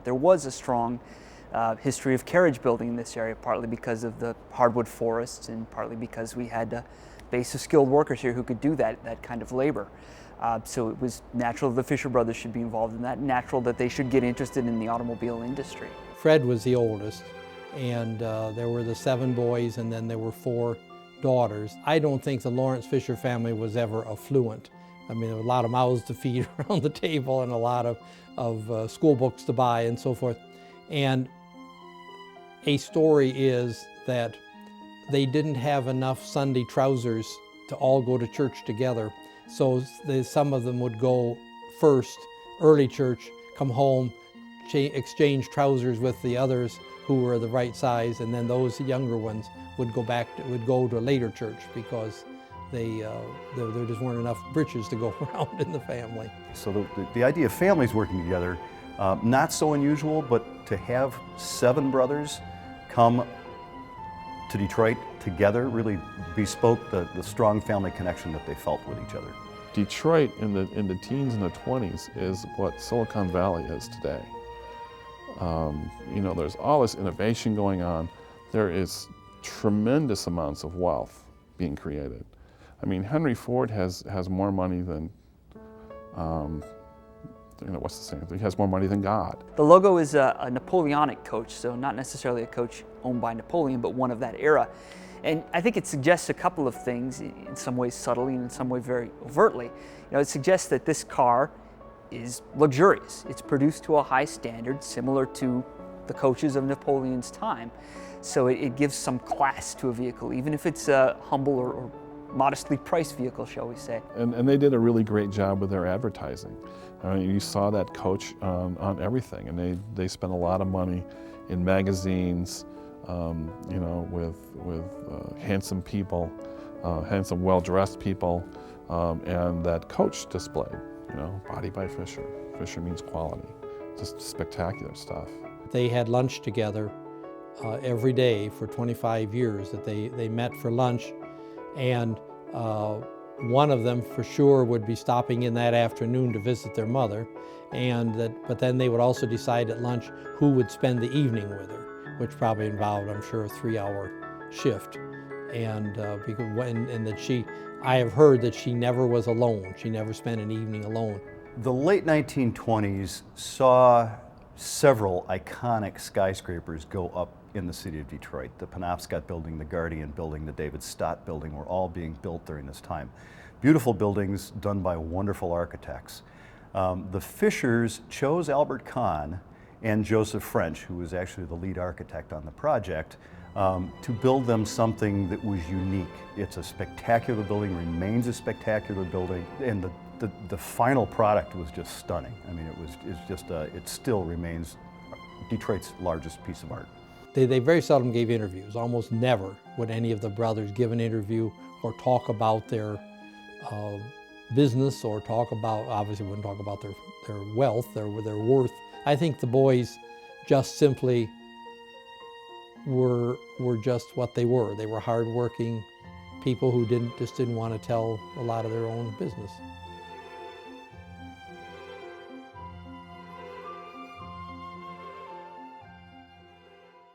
There was a strong history of carriage building in this area, partly because of the hardwood forests and partly because we had a base of skilled workers here who could do that kind of labor. So it was natural the Fisher brothers should be involved in that, natural that they should get interested in the automobile industry. Fred was the oldest, and there were the 7 boys, and then there were 4 daughters. I don't think the Lawrence Fisher family was ever affluent. I mean, there were a lot of mouths to feed around the table and a lot of school books to buy and so forth. And a story is that they didn't have enough Sunday trousers to all go to church together. So some of them would go first, early church, come home, exchange trousers with the others who were the right size, and then those younger ones would go to later church because there just weren't enough britches to go around in the family. So the idea of families working together, not so unusual, but to have 7 brothers come to Detroit together really bespoke the strong family connection that they felt with each other. Detroit in the teens and the 20s is what Silicon Valley is today. You know, there's all this innovation going on. There is tremendous amounts of wealth being created. I mean, Henry Ford has more money than, what's the saying? He has more money than God. The logo is a Napoleonic coach, so not necessarily a coach owned by Napoleon, but one of that era. And I think it suggests a couple of things, in some ways subtly and in some way very overtly. You know, it suggests that this car is luxurious. It's produced to a high standard, similar to the coaches of Napoleon's time. So it gives some class to a vehicle, even if it's a humble or modestly priced vehicle, shall we say. And they did a really great job with their advertising. I mean, you saw that coach on everything, and they spent a lot of money in magazines, you know, with handsome people, handsome, well-dressed people, and that coach displayed, you know, body by Fisher. Fisher means quality. Just spectacular stuff. They had lunch together every day for 25 years that they met for lunch, and one of them for sure would be stopping in that afternoon to visit their mother, but then they would also decide at lunch who would spend the evening with her, which probably involved, I'm sure, a 3-hour shift. And I have heard that she never was alone. She never spent an evening alone. The late 1920s saw several iconic skyscrapers go up in the city of Detroit. The Penobscot Building, the Guardian Building, the David Stott Building were all being built during this time. Beautiful buildings done by wonderful architects. The Fishers chose Albert Kahn and Joseph French, who was actually the lead architect on the project, to build them something that was unique. It's a spectacular building, remains a spectacular building, and the final product was just stunning. I mean, it still remains Detroit's largest piece of art. They very seldom gave interviews. Almost never would any of the brothers give an interview or talk about their business, or talk about, obviously wouldn't talk about their wealth, their worth. I think the boys just simply were just what they were. They were hardworking people who just didn't want to tell a lot of their own business.